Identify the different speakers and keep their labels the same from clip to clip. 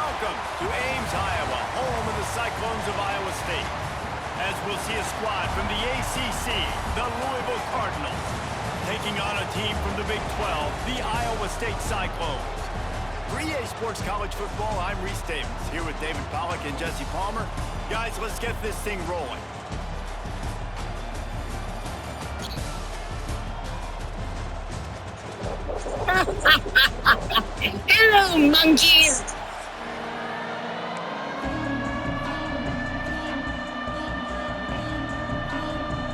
Speaker 1: Welcome to Ames, Iowa, home of the Cyclones of Iowa State. As we'll see a squad from the ACC, the Louisville Cardinals, taking on a team from the Big 12, the Iowa State Cyclones. For EA Sports College Football, I'm Reese Davis, here with David Pollack and Jesse Palmer. Guys, let's get this thing rolling.
Speaker 2: Hello, monkeys!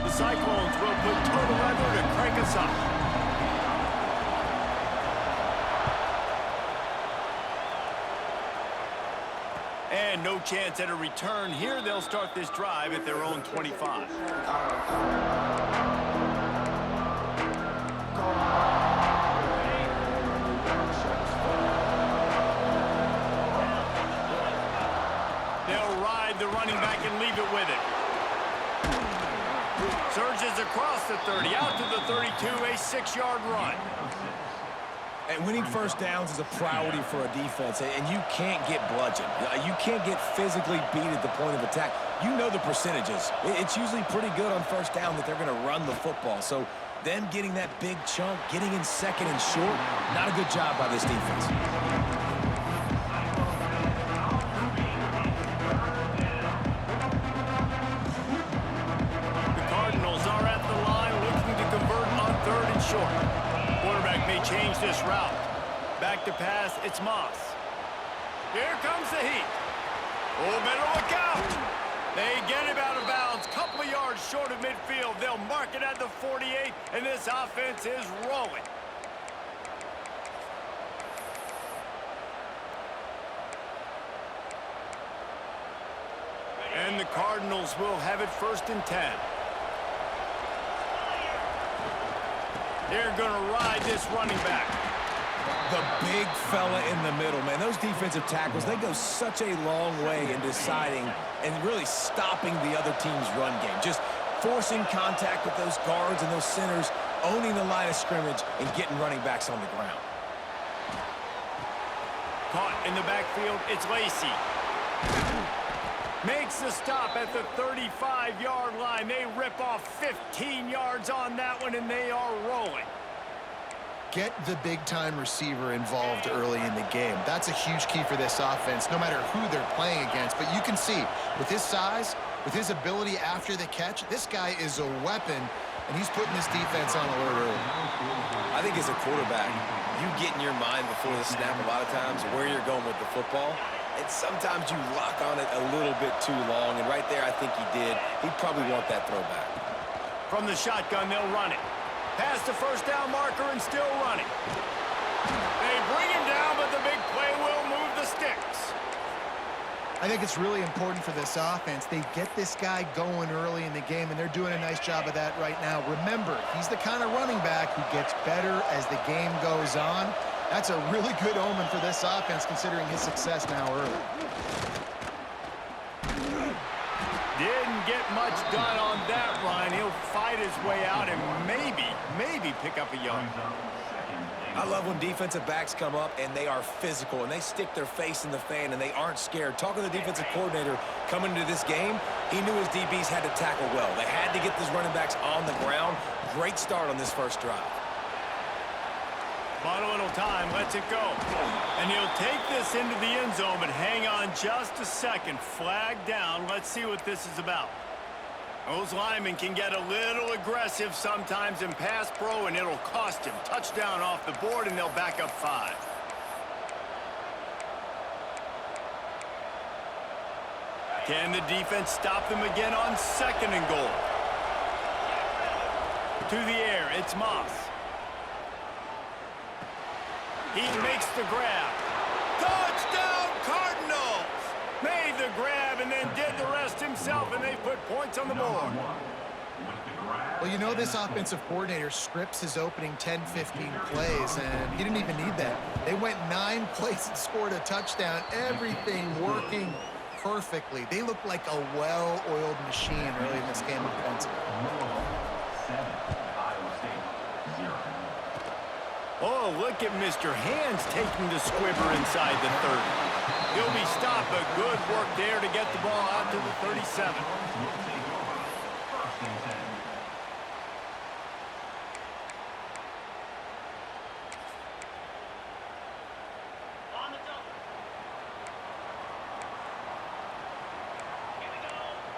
Speaker 1: The Cyclones will put total weather to crank us up. And no chance at a return here. They'll start this drive at their own 25. They'll ride the running back and leave it with it. Surges across the 30, out to the 32, a 6-yard run.
Speaker 3: And winning first downs is a priority for a defense, and you can't get bludgeoned. You can't get physically beat at the point of attack. You know the percentages. It's usually pretty good on first down that they're going to run the football. So them getting that big chunk, getting in second and short, not a good job by this defense.
Speaker 1: The Cardinals are at the line looking to convert on 3rd and short. Quarterback may change this route. Back to pass, it's Moss. Here comes the heat. Oh, better look out. They get him out of bounds. Couple of yards short of midfield. They'll mark it at the 48, and this offense is rolling. And the Cardinals will have it 1st and 10. They're going to ride this running back.
Speaker 3: The big fella in the middle, man. Those defensive tackles, they go such a long way in deciding and really stopping the other team's run game. Just forcing contact with those guards and those centers, owning the line of scrimmage, and getting running backs on the ground.
Speaker 1: Caught in the backfield, it's Lacey. Makes the stop at the 35-yard line. They rip off 15 yards on that one, and they are rolling.
Speaker 4: Get the big-time receiver involved early in the game. That's a huge key for this offense, no matter who they're playing against. But you can see, with his size, with his ability after the catch, this guy is a weapon, and he's putting this defense on alert early.
Speaker 5: I think as a quarterback, you get in your mind before the snap a lot of times where you're going with the football. And sometimes you lock on it a little bit too long, and right there I think he did. He'd probably want that throwback.
Speaker 1: From the shotgun, they'll run it. Past the first down marker and still running. They bring him down, but the big play will move the sticks.
Speaker 4: I think it's really important for this offense. They get this guy going early in the game, and they're doing a nice job of that right now. Remember, he's the kind of running back who gets better as the game goes on. That's a really good omen for this offense, considering his success now early.
Speaker 1: Didn't get much done on that run. He'll fight his way out and maybe pick up a yard.
Speaker 3: I love when defensive backs come up and they are physical and they stick their face in the fan and they aren't scared. Talking to the defensive coordinator coming into this game, he knew his DBs had to tackle well. They had to get these running backs on the ground. Great start on this first drive.
Speaker 1: Bought a little time, lets it go. And he'll take this into the end zone, but hang on just a second. Flag down. Let's see what this is about. Those linemen can get a little aggressive sometimes in pass pro, and it'll cost him. Touchdown off the board, and they'll back up 5. Can the defense stop them again on 2nd and goal? To the air, it's Moss. He makes the grab. Touchdown, Cardinals! Made the grab and then did the rest himself, and they put points on the board.
Speaker 4: Well, you know this offensive coordinator scripts his opening 10, 15 plays, and he didn't even need that. They went 9 plays and scored a touchdown. Everything working perfectly. They look like a well-oiled machine early in this game offensively.
Speaker 1: Oh, look at Mr. Hands taking the squibber inside the 30. He'll be stopped, but good work there to get the ball out to the 37.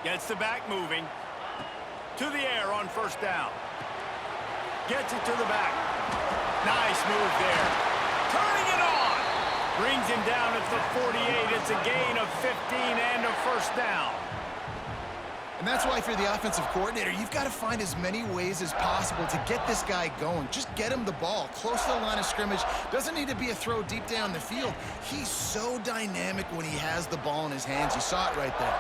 Speaker 1: Gets the back moving. To the air on first down. Gets it to the back. Nice move there. Turning it on. Brings him down at the 48. It's a gain of 15 and a first down.
Speaker 4: And that's why if you're the offensive coordinator, you've got to find as many ways as possible to get this guy going. Just get him the ball close to the line of scrimmage. Doesn't need to be a throw deep down the field. He's so dynamic when he has the ball in his hands. You saw it right there.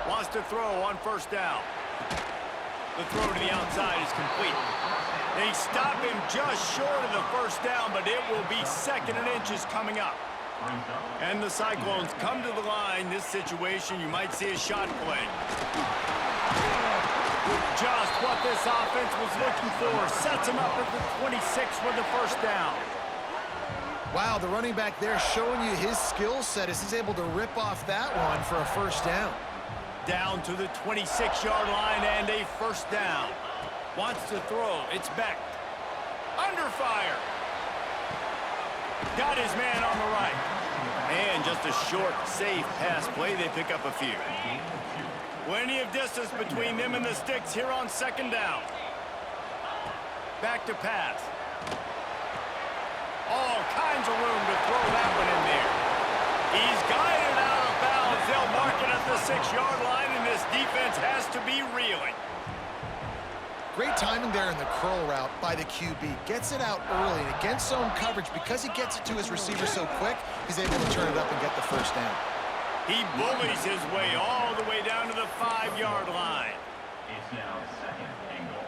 Speaker 1: Wants to throw on first down. The throw to the outside is complete. They stop him just short of the first down, but it will be 2nd and inches coming up. And the Cyclones come to the line. This situation, you might see a shot play. Just what this offense was looking for. Sets him up at the 26 for the first down.
Speaker 4: Wow, the running back there showing you his skill set as he's able to rip off that one for a first down.
Speaker 1: Down to the 26-yard line and a first down. Wants to throw. It's Beck. Under fire. Got his man on the right. And just a short, safe pass play. They pick up a few. Plenty of distance between them and the sticks here on 2nd down. Back to pass. All kinds of room to throw that one in there. He's guided out of bounds. They'll mark it at the 6-yard line, and this defense has to be reeling.
Speaker 4: Great timing there in the curl route by the QB. Gets it out early and against zone coverage. Because he gets it to his receiver so quick, he's able to turn it up and get the first down.
Speaker 1: He bullies his way all the way down to the 5-yard line.
Speaker 6: It's now 2nd and goal.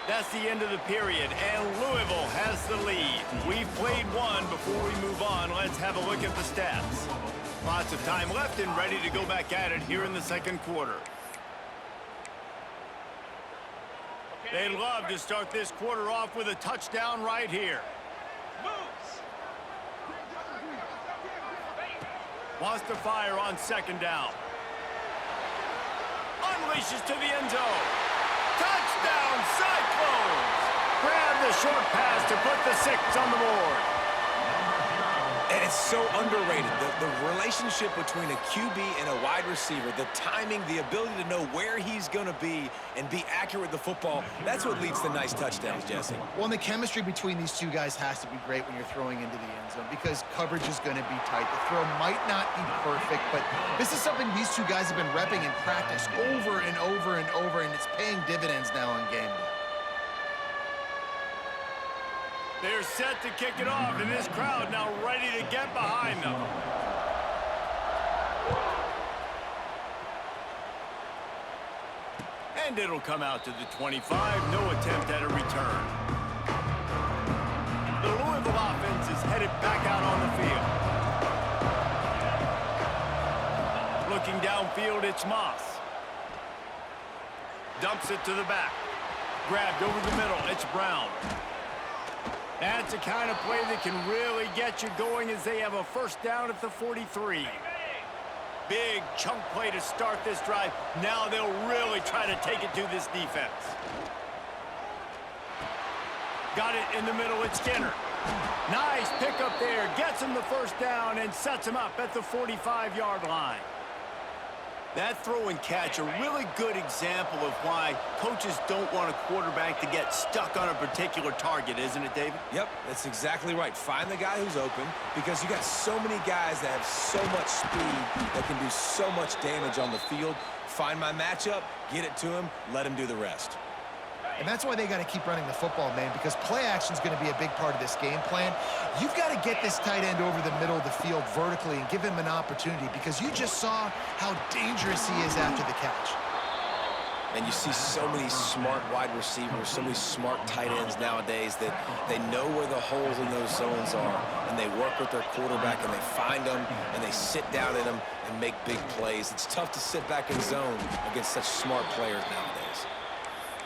Speaker 1: That's the end of the period, and Louisville has the lead. We've played one. Before we move on, let's have a look at the stats. Lots of time left and ready to go back at it here in the 2nd quarter. They'd love to start this quarter off with a touchdown right here. Wants to fire on 2nd down. Unleashes to the end zone. Touchdown, Cyclones! Grab the short pass to put the 6 on the board.
Speaker 3: And it's so underrated. The relationship between a QB and a wide receiver, the timing, the ability to know where he's going to be and be accurate with the football, that's what leads to nice touchdowns, Jesse.
Speaker 4: Well, and the chemistry between these two guys has to be great when you're throwing into the end zone because coverage is going to be tight. The throw might not be perfect, but this is something these two guys have been repping in practice over and over and over, and it's paying dividends now on game day.
Speaker 1: They're set to kick it off, and this crowd now ready to get behind them. And it'll come out to the 25. No attempt at a return. The Louisville offense is headed back out on the field. Looking downfield, it's Moss. Dumps it to the back. Grabbed over the middle, it's Brown. That's the kind of play that can really get you going as they have a first down at the 43. Big chunk play to start this drive. Now they'll really try to take it to this defense. Got it in the middle, it's Skinner. Nice pickup there, gets him the first down and sets him up at the 45-yard line. That throw and catch, a really good example of why coaches don't want a quarterback to get stuck on a particular target, isn't it, David?
Speaker 3: Yep, that's exactly right. Find the guy who's open because you got so many guys that have so much speed that can do so much damage on the field. Find my matchup, get it to him, let him do the rest.
Speaker 4: And that's why they got to keep running the football, man, because play action is going to be a big part of this game plan. You've got to get this tight end over the middle of the field vertically and give him an opportunity because you just saw how dangerous he is after the catch.
Speaker 5: And you see so many smart wide receivers, so many smart tight ends nowadays that they know where the holes in those zones are, and they work with their quarterback, and they find them, and they sit down in them and make big plays. It's tough to sit back in zone against such smart players nowadays.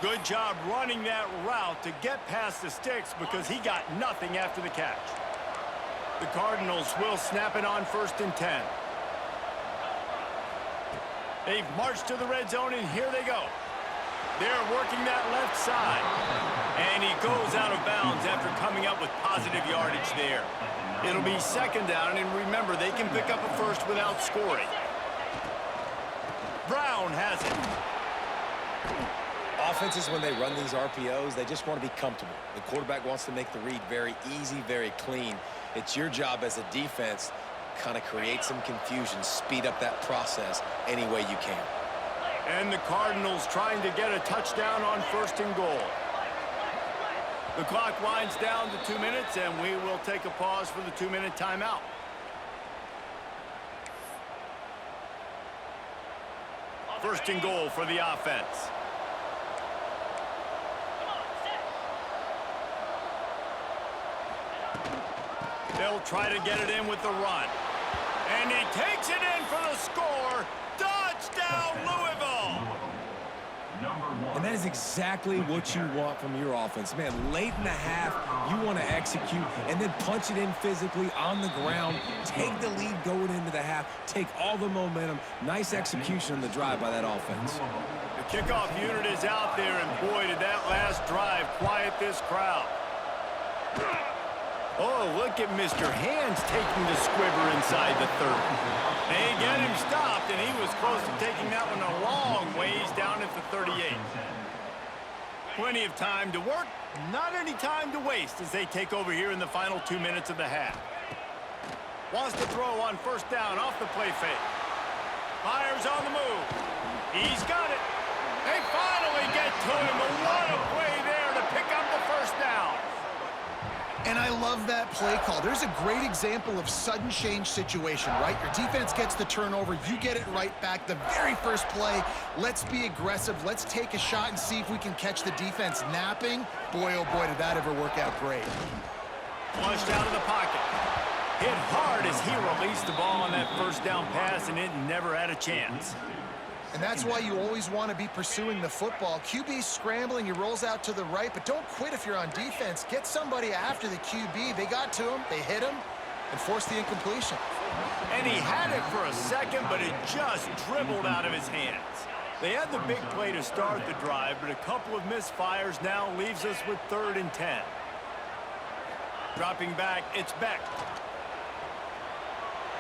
Speaker 1: Good job running that route to get past the sticks because he got nothing after the catch. The Cardinals will snap it on 1st and 10. They've marched to the red zone, and here they go. They're working that left side. And he goes out of bounds after coming up with positive yardage there. It'll be 2nd down, and remember, they can pick up a first without scoring. Brown has it.
Speaker 5: Offenses, when they run these RPOs, they just want to be comfortable. The quarterback wants to make the read very easy, very clean. It's your job as a defense to kind of create some confusion, speed up that process any way you can.
Speaker 1: And the Cardinals trying to get a touchdown on 1st and goal. The clock winds down to 2 minutes, and we will take a pause for the 2-minute timeout. First and goal for the offense. They'll try to get it in with the run. And he takes it in for the score. Touchdown, Louisville!
Speaker 3: And that is exactly what you want from your offense. Man, late in the half, you want to execute and then punch it in physically on the ground, take the lead going into the half, take all the momentum. Nice execution on the drive by that offense.
Speaker 1: The kickoff unit is out there, and boy, did that last drive quiet this crowd. Oh, look at Mr. Hands taking the squibber inside the 30. They get him stopped, and he was close to taking that one a long ways down at the 38. Plenty of time to work, not any time to waste as they take over here in the final 2 minutes of the half. Wants to throw on 1st down off the play fake. Fires on the move. He's got it. They finally get to him, but what a play there to pick up the 1st down.
Speaker 4: And I love that play call. There's a great example of sudden change situation, right? Your defense gets the turnover. You get it right back. The very first play, let's be aggressive. Let's take a shot and see if we can catch the defense napping. Boy, oh boy, did that ever work out great.
Speaker 1: Flushed out of the pocket. Hit hard as he released the ball on that 1st down pass, and it never had a chance.
Speaker 4: And that's why you always want to be pursuing the football. QB's scrambling, he rolls out to the right, but don't quit if you're on defense. Get somebody after the QB. They got to him, they hit him, and forced the incompletion.
Speaker 1: And he had it for a second, but it just dribbled out of his hands. They had the big play to start the drive, but a couple of misfires now leaves us with 3rd and 10. Dropping back, it's Beck.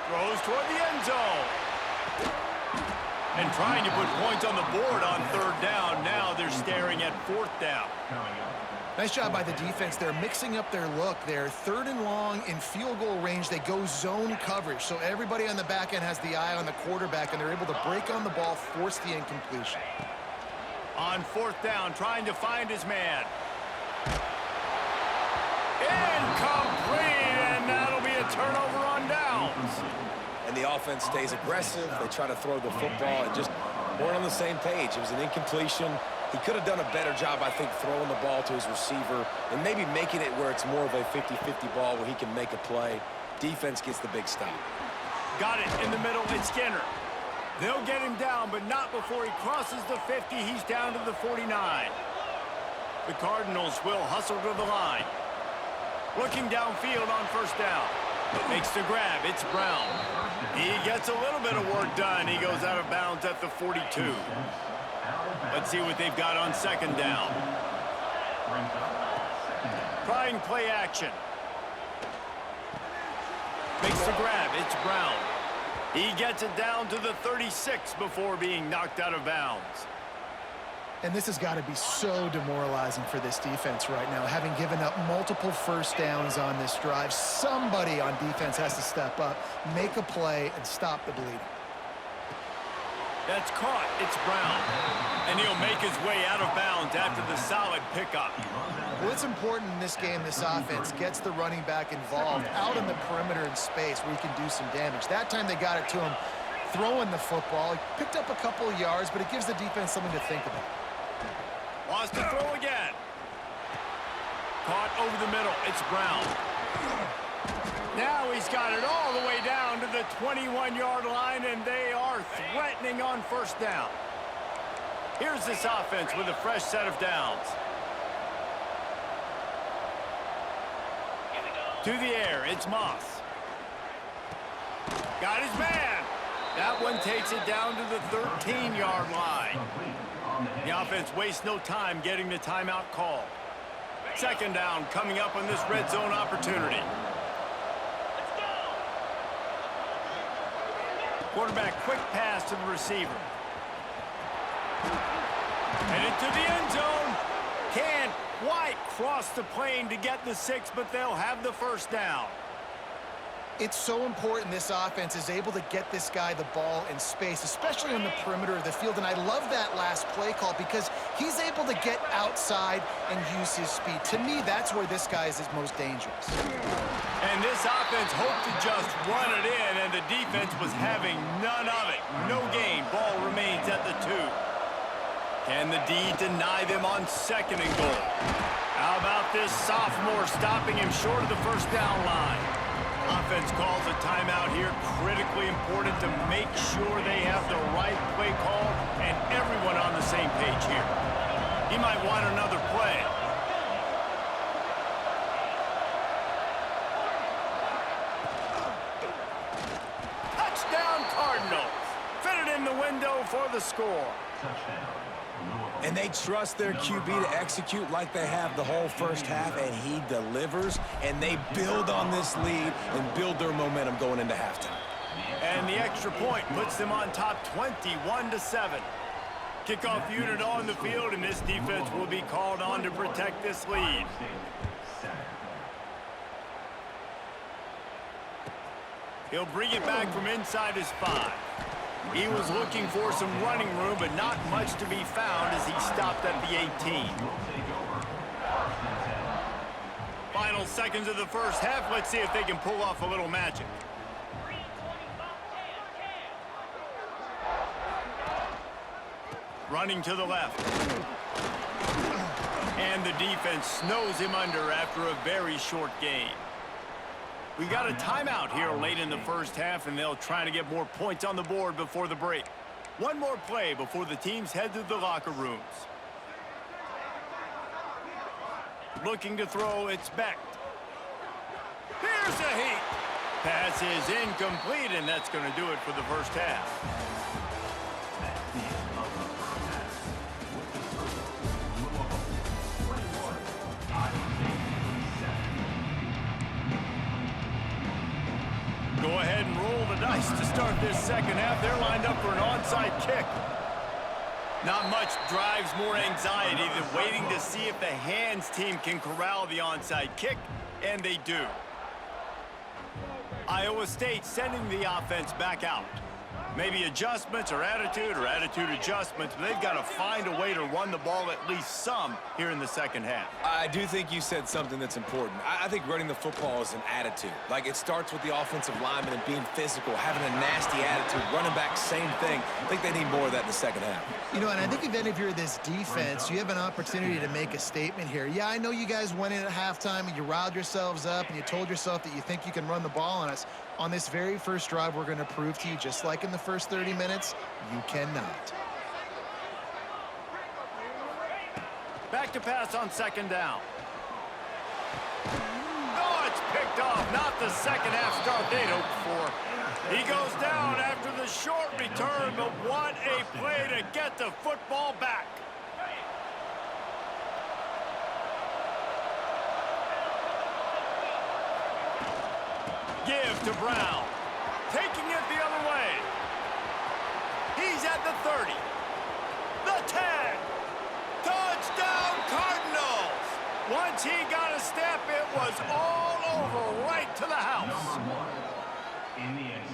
Speaker 1: Throws toward the end zone. And trying to put points on the board on 3rd down. Now they're staring at 4th down.
Speaker 4: Nice job by the defense. They're mixing up their look. They're 3rd and long in field goal range. They go zone coverage. So everybody on the back end has the eye on the quarterback, and they're able to break on the ball, force the incompletion.
Speaker 1: On 4th down, trying to find his man. Incomplete, and that'll be a turnover on downs.
Speaker 5: And the offense stays aggressive. They try to throw the football and just weren't on the same page. It was an incompletion. He could have done a better job, I think, throwing the ball to his receiver and maybe making it where it's more of a 50-50 ball where he can make a play. Defense gets the big stop.
Speaker 1: Got it in the middle. It's Skinner. They'll get him down, but not before he crosses the 50. He's down to the 49. The Cardinals will hustle to the line. Looking downfield on 1st down. Makes the grab. It's Brown. He gets a little bit of work done. He goes out of bounds at the 42. Let's see what they've got on 2nd down. Trying play action. Makes the grab. It's Brown. He gets it down to the 36 before being knocked out of bounds.
Speaker 4: And this has got to be so demoralizing for this defense right now, having given up multiple 1st downs on this drive. Somebody on defense has to step up, make a play, and stop the bleeding.
Speaker 1: That's caught. It's Brown. And he'll make his way out of bounds after the solid pickup.
Speaker 4: Well, it's important in this game, this offense gets the running back involved out on the perimeter in space where he can do some damage. That time they got it to him throwing the football. He picked up a couple of yards, but it gives the defense something to think about.
Speaker 1: Wants to throw again. Caught over the middle. It's Brown. Now he's got it all the way down to the 21-yard line, and they are threatening on first down. Here's this offense with a fresh set of downs. To the air, it's Moss. Got his man. That one takes it down to the 13-yard line. The offense wastes no time getting the timeout called. Second down coming up on this red zone opportunity. Quarterback quick pass to the receiver. Headed to the end zone. Can't quite cross the plane to get the 6, but they'll have the first down.
Speaker 4: It's so important this offense is able to get this guy the ball in space, especially on the perimeter of the field. And I love that last play call because he's able to get outside and use his speed. To me, that's where this guy is his most dangerous.
Speaker 1: And this offense hoped to just run it in, and the defense was having none of it. No gain. Ball remains at the 2. Can the D deny them on second and goal? How about this sophomore stopping him short of the first down line? Offense calls a timeout here. Critically important to make sure they have the right play call and everyone on the same page here. He might want another play. Touchdown Cardinals. Fit it in the window for the score.
Speaker 3: And they trust their QB to execute like they have the whole first half, and he delivers, and they build on this lead and build their momentum going into halftime.
Speaker 1: And the extra point puts them on top 21-7. Kickoff unit on the field, and this defense will be called on to protect this lead. He'll bring it back from inside his 5. He was looking for some running room, but not much to be found as he stopped at the 18. Final seconds of the first half. Let's see if they can pull off a little magic. Running to the left. And the defense snows him under after a very short game. We got a timeout here late in the first half, and they'll try to get more points on the board before the break. One more play before the teams head to the locker rooms. Looking to throw, it's Beck. Here's a heat. Pass is incomplete, and that's going to do it for the first half. Go ahead and roll the dice to start this second half. They're lined up for an onside kick. Not much drives more anxiety than waiting to see if the hands team can corral the onside kick, and they do. Iowa State sending the offense back out. Maybe adjustments or attitude adjustments, but they've got to find a way to run the ball at least some here in the second half.
Speaker 3: I do think you said something that's important. I think running the football is an attitude. Like, it starts with the offensive lineman and being physical, having a nasty attitude. Running back, same thing. I think they need more of that in the second half.
Speaker 4: You know, and I think if you're this defense, you have an opportunity to make a statement here. Yeah, I know you guys went in at halftime and you riled yourselves up and you told yourself that you think you can run the ball on us. On this very first drive, we're going to prove to you, just like in the first 30 minutes, you cannot.
Speaker 1: Back to pass on second down. Oh, it's picked off. Not the second half start they'd hoped for. He goes down after the short return, but what a play to get the football back. Give to Brown. Taking it the other way. He's at the 30. The 10. Touchdown Cardinals. Once he got a step, it was all over right to the house.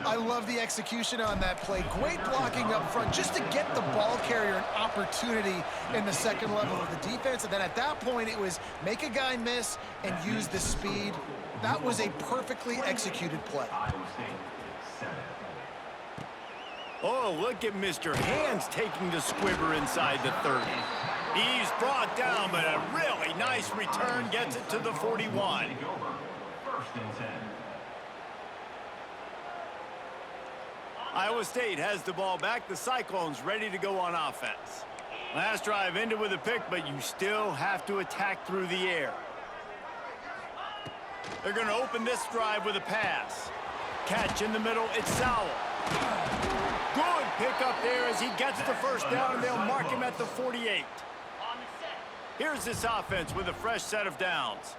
Speaker 4: I love the execution on that play. Great blocking up front just to get the ball carrier an opportunity in the second level of the defense. And then at that point, it was make a guy miss and use the speed. That was a perfectly executed play.
Speaker 1: Oh, look at Mr. Hands taking the squibber inside the 30. He's brought down, but a really nice return gets it to the 41.
Speaker 6: First and 10.
Speaker 1: Iowa State has the ball back. The Cyclones ready to go on offense. Last drive ended with a pick, but you still have to attack through the air. They're going to open this drive with a pass. Catch in the middle, it's Sowell. Good pick up there as he gets the first down, and they'll mark him at the 48. Here's this offense with a fresh set of downs.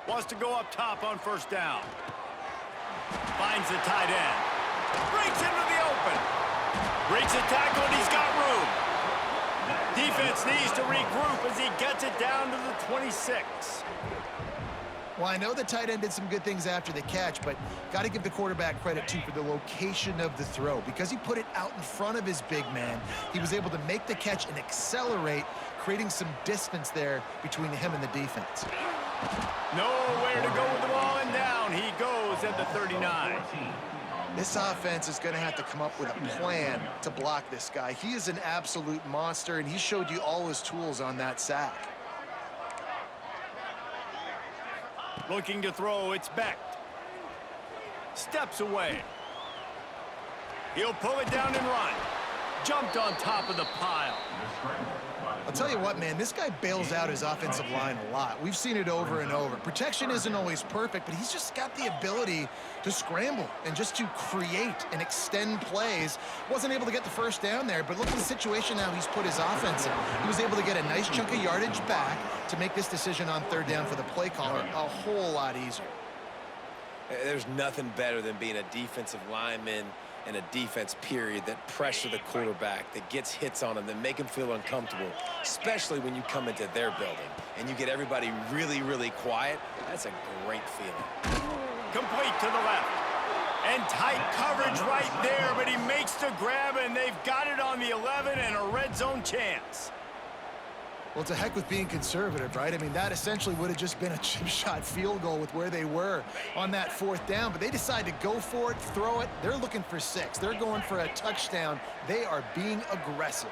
Speaker 1: Wants to go up top on first down. Finds the tight end. Breaks into the open. Breaks a tackle, and he's got room. Defense needs to regroup as he gets it down to the 26.
Speaker 4: Well, I know the tight end did some good things after the catch, but got to give the quarterback credit, too, for the location of the throw. Because he put it out in front of his big man, he was able to make the catch and accelerate, creating some distance there between him and the defense.
Speaker 1: Nowhere to go with the ball, and down he goes at the 39.
Speaker 4: This offense is going to have to come up with a plan to block this guy. He is an absolute monster, and he showed you all his tools on that sack.
Speaker 1: Looking to throw, it's Becht. Steps away. He'll pull it down and run. Jumped on top of the pile.
Speaker 4: I'll tell you what, man, this guy bails out his offensive line a lot. We've seen it over and over. Protection isn't always perfect, but he's just got the ability to scramble and just to create and extend plays. Wasn't able to get the first down there, but look at the situation now he's put his offense in. He was able to get a nice chunk of yardage back to make this decision on third down for the play caller a whole lot easier.
Speaker 5: There's nothing better than being a defensive lineman and a defense, period, that pressure the quarterback, that gets hits on him, that make him feel uncomfortable, especially when you come into their building and you get everybody really, really quiet. That's a great feeling.
Speaker 1: Complete to the left. And tight coverage right there, but he makes the grab, and they've got it on the 11 and a red zone chance.
Speaker 4: Well, to heck with being conservative, right? I mean, that essentially would have just been a chip shot field goal with where they were on that fourth down, but they decide to go for it, throw it. They're looking for 6. They're going for a touchdown. They are being aggressive.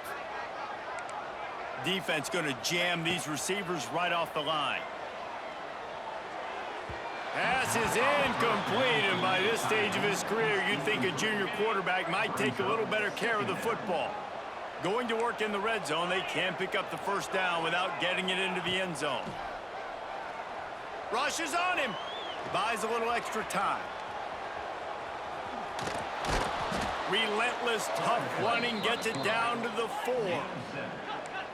Speaker 1: Defense going to jam these receivers right off the line. Pass is incomplete, and by this stage of his career, you'd think a junior quarterback might take a little better care of the football. Going to work in the red zone, they can't pick up the first down without getting it into the end zone. Rushes on him. Buys a little extra time. Relentless, tough running gets it down to the 4.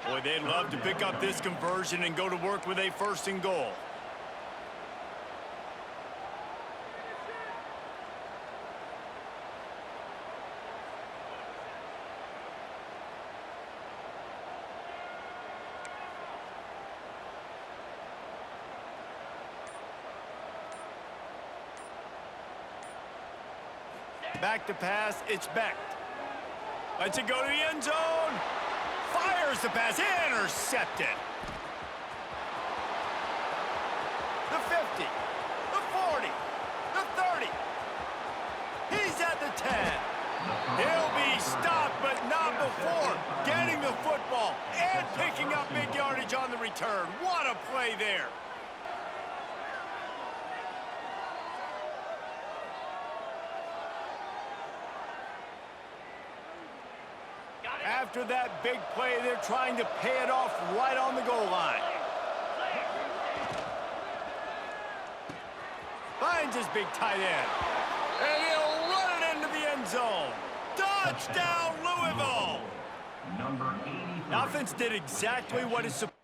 Speaker 1: Boy, they'd love to pick up this conversion and go to work with a 1st and goal. Back to pass, it's Becht. Lets it go to the end zone. Fires the pass, intercepted. The 50, the 40, the 30. He's at the 10. He'll be stopped, but not before getting the football and picking up big yardage on the return. What a play there. After that big play, they're trying to pay it off right on the goal line. Finds his big tight end. And he'll run it into the end zone. Touchdown, Louisville!
Speaker 6: Number 80.
Speaker 1: The offense did exactly what it's supposed to.